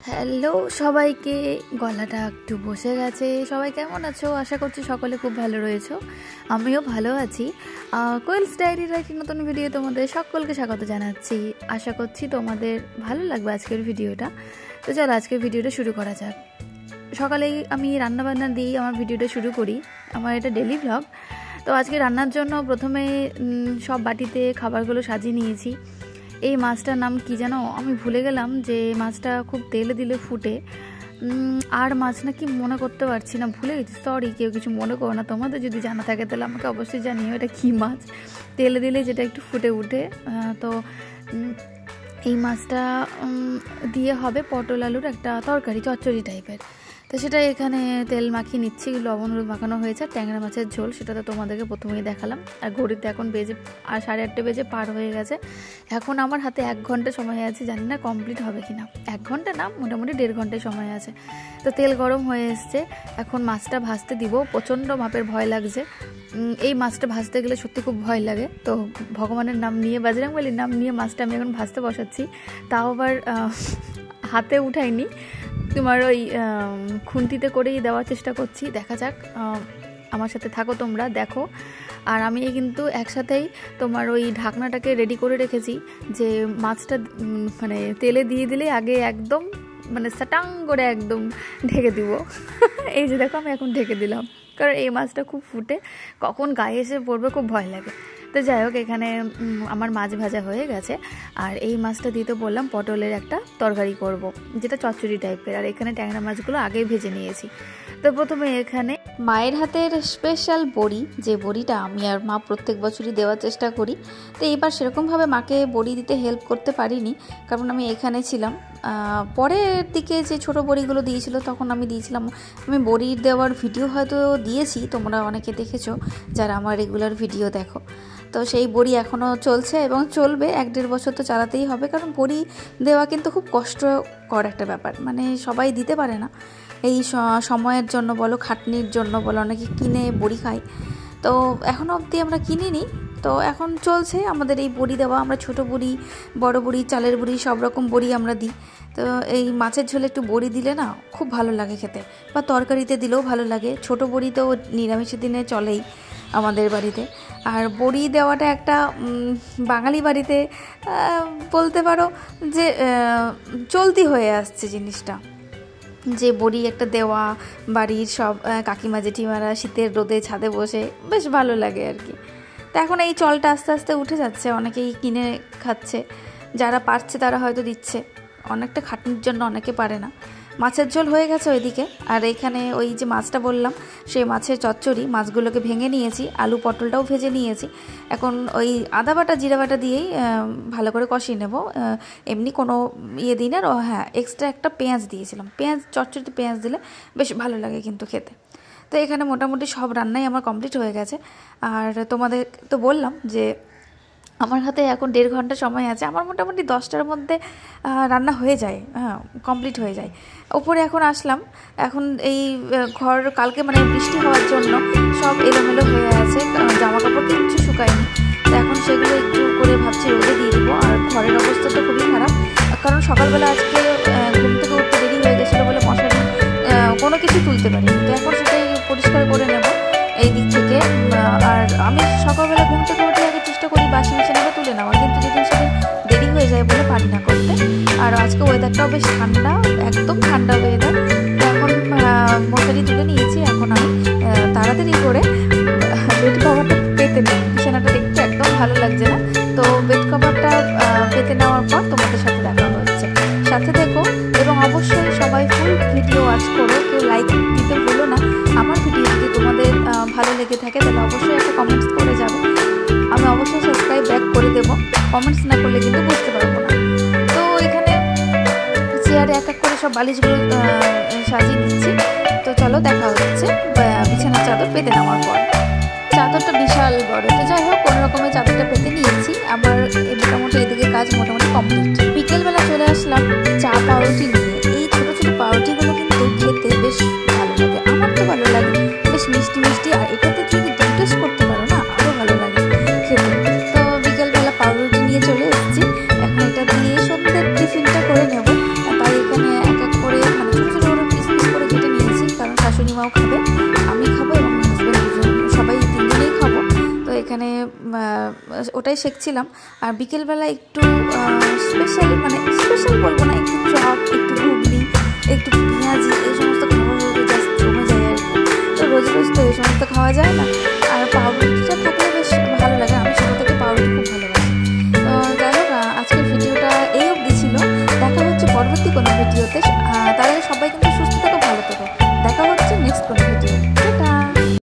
Hello সবাইকে, গলাটা একটু বসে গেছে। সবাই কেমন আছো? আশা করছি সকলে খুব ভালো রয়েছো। আমিও ভালো আছি। কোয়েলস ডায়েরির একটি নতুন ভিডিও তোমাদের সকলকে স্বাগত জানাচ্ছি। আশা করছি তোমাদের ভালো লাগবে আজকের ভিডিওটা। তো চলো আজকের ভিডিওটা শুরু করা যাক। সকালেই আমি রান্নাবান্না দিয়ে আমার ভিডিওটা শুরু করি। আমার এটা ডেলি ভ্লগ। তো আজকে রান্নার জন্য প্রথমে সব বাটিতে খাবারগুলো সাজিয়ে নিয়েছি। এই মাছটার নাম কি জানো? আমি ভুলে গেলাম যে মাছটা খুব তেলে দিলে ফুটে। আর মাছ না কি মনে করতে পারছি না, ভুলে গেছি। সরি, কেউ কিছু মনে করো না। তোমাদের যদি জানা থাকে তাহলে আমাকে অবশ্যই জানিও এটা কী মাছ তেলে দিলে যেটা একটু ফুটে উঠে। তো এই মাছটা দিয়ে হবে পটল আলুর একটা তরকারি, চচ্চড়ি টাইপের। তো সেটা এখানে তেল মাখিয়ে নিচ্ছি, লবণ হলুদ মাখানো হয়েছে। ট্যাংরা মাছের ঝোল, সেটা তো তোমাদেরকে প্রথমেই দেখালাম। আর ঘড়িতে এখন বেজে 8:30 বেজে পার হয়ে গেছে। এখন আমার হাতে 1 ঘন্টা সময় আছে, জানি না কমপ্লিট হবে কিনা। 1 ঘন্টা না, মোটামুটি 1.5 ঘন্টায় সময় আছে। তো তেল গরম হয়ে এসছে, এখন মাছটা ভাজতে দিব। প্রচণ্ড মাপের ভয় লাগছে। এই মাছটা ভাজতে গেলে সত্যি খুব ভয় লাগে। তো ভগবানের নাম নিয়ে, বজরংবলীর নাম নিয়ে মাছটা আমি এখন ভাজতে বসাচ্ছি। তাও আবার হাতে উঠাইনি, তোমার ওই খুন্তিতে করেই দেওয়ার চেষ্টা করছি। দেখা যাক, আমার সাথে থাকো তোমরা, দেখো। আর আমি কিন্তু একসাথেই তোমার ওই ঢাকনাটাকে রেডি করে রেখেছি, যে মাছটা মানে তেলে দিয়ে দিলে আগে একদম মানে সাটাং করে একদম ঢেকে দিব। এই যে দেখো, আমি এখন ঢেকে দিলাম, কারণ এই মাছটা খুব ফুটে, কখন গায়ে এসে পড়বে খুব ভয় লাগে। তো যাই হোক, এখানে আমার মাছ ভাজা হয়ে গেছে। আর এই মাছটা দিয়ে তো বললাম পটলের একটা তরকারি করব, যেটা চচ্চড়ি টাইপের। আর এখানে ট্যাংরা মাছগুলো আগেই ভেজে নিয়েছি। তো প্রথমে এখানে মায়ের হাতের স্পেশাল বড়ি, যে বড়িটা আমি আর মা প্রত্যেক বছরই দেওয়ার চেষ্টা করি। তো এইবার সেরকমভাবে মাকে বড়ি দিতে হেল্প করতে পারিনি, কারণ আমি এখানে ছিলাম। পরের দিকে যে ছোটো বড়িগুলো দিয়েছিল তখন আমি দিয়েছিলাম। আমি বড়ি দেওয়ার ভিডিও হয়তো দিয়েছি, তোমরা অনেকে দেখেছো যারা আমার রেগুলার ভিডিও দেখো। তো সেই বড়ি এখনও চলছে এবং চলবে, 1-1.5 বছর তো চালাতেই হবে। কারণ বড়ি দেওয়া কিন্তু খুব কষ্টকর একটা ব্যাপার, মানে সবাই দিতে পারে না। এই সময়ের জন্য বলো, খাটনির জন্য বলো, অনেকে কিনে বড়ি খায়। তো এখনও অবধি আমরা কিনিনি। তো এখন চলছে আমাদের এই বড়ি দেওয়া। আমরা ছোটো বড়ি, বড় বড়ি, চালের বড়ি, সব রকম বড়ি আমরা দিই। তো এই মাছের ঝোলে একটু বড়ি দিলে না খুব ভালো লাগে খেতে, বা তরকারিতে দিলেও ভালো লাগে। ছোটো বড়ি তো নিরামিষের দিনে চলেই আমাদের বাড়িতে। আর বড়ি দেওয়াটা একটা বাঙালি বাড়িতে বলতে পারো যে চলতি হয়ে আসছে জিনিসটা, যে বড়ি একটা দেওয়া। বাড়ির সব কাকিমা জেঠিমারা শীতের রোদে ছাদে বসে বেশ ভালো লাগে আর কি। তো এখন এই চলটা আস্তে আস্তে উঠে যাচ্ছে, অনেকেই কিনে খাচ্ছে। যারা পারছে তারা হয়তো দিচ্ছে, অনেকটা খাটনির জন্য অনেকে পারে না। মাছের ঝোল হয়ে গেছে ওইদিকে। আর এখানে ওই যে মাছটা বললাম, সেই মাছের চচ্চড়ি, মাছগুলোকে ভেঙে নিয়েছি, আলু পটলটাও ভেজে নিয়েছি। এখন ওই আদা বাটা জিরা বাটা দিয়েই ভালো করে কষিয়ে নেব। এমনি কোনো ইয়ে দিই না। হ্যাঁ, এক্সট্রা একটা পেঁয়াজ দিয়েছিলাম। পেঁয়াজ, চচ্চড়িতে পেঁয়াজ দিলে বেশ ভালো লাগে কিন্তু খেতে। তো এখানে মোটামুটি সব রান্নাই আমার কমপ্লিট হয়ে গেছে। আর তোমাদের তো বললাম যে আমার হাতে এখন 1.5 ঘন্টা সময় আছে। আমার মোটামুটি 10টার মধ্যে রান্না হয়ে যায়, কমপ্লিট হয়ে যায়। ওপরে এখন আসলাম। এখন এই ঘর কালকে মানে বৃষ্টি হওয়ার জন্য সব এলোমেলো হয়ে আছে, জামা কাপড় কিছু শুকায়নি। তো এখন সেগুলো একটু করে ভাবছি রোদে দিয়ে দিব। আর ঘরের অবস্থা তো খুবই খারাপ, কারণ সকালবেলা আজকে ঘুম থেকে উঠতে দেরি হয়ে গেছিলো বলে মশারি কোনো কিছু তুলতে পারিনি। তো এখন সেটাই পরিষ্কার করে নেব এই দিক থেকে। আর আমি সকালবেলা ঘুম থেকে উঠে আগে চেষ্টা করি বাসি বিছানাটা তুলে নেওয়া, কিন্তু যেদিন সেদিন দেরি হয়ে যায় বলে পারি না করতে। আর আজকে ওয়েদারটাও বেশ ঠান্ডা, একদম ঠান্ডা ওয়েদার। তো এখন মশারি তুলে নিয়েছি। এখন আমি তাড়াতাড়ি করে বেড কভারটা পেতে নিই। বিছানাটা দেখতে একদম ভালো লাগছে না। তো বেড কভারটা পেতে নেওয়ার পর তোমাদের সাথে দেখা হচ্ছে। সাথে দেখো, এবং অবশ্যই সবাই ফুল ভিডিও ওয়াচ করো। কেউ লাইক দিতে ভুলো না। আমার ভিডিও যদি তোমাদের ভালো লেগে থাকে তাহলে অবশ্যই একটা কমেন্টস করে যাবে। আমি অবশ্যই সাবস্ক্রাইব ব্যাক করে দেবো। কমেন্টস না করলে কিন্তু বুঝতে পারবো না। তো এখানে চেয়ারে এক এক করে সব বালিশগুলো সাজিয়ে দিচ্ছি। তো চলো দেখা হচ্ছে বিছানার চাদর পেতে নেওয়ার পর। চাদরটা বিশাল বড়। তো যাই হোক, কোনো রকমের চাদরটা পেতে নিয়েছি। আমার মোটামুটি এদিকে কাজ মোটামুটি কমপ্লিট। বিকেলবেলা চলে আসলাম চা পাউরুটি নিয়ে। এই ছোটো ছোটো পাউরুটিগুলো কিন্তু খেতে বেশ ভালো লাগে, আমার তো ভালো লাগে, বেশ মিষ্টি মিষ্টি। আর এটাতে যদি দই টেস্ট করতে পারো না, আরও ভালো লাগে খেতে। তো বিকেলবেলা পাউরুটি নিয়ে চলে এসেছি। এখন এটা দিয়ে সন্ধ্যের টিফিনটা করে নেব। তাই এখানে এক এক এখানে ওটাই শেখছিলাম। আর বিকেলবেলা একটু স্পেশাল, মানে স্পেশাল বলবো না, একটু চপ, একটু ঘুগনি, একটু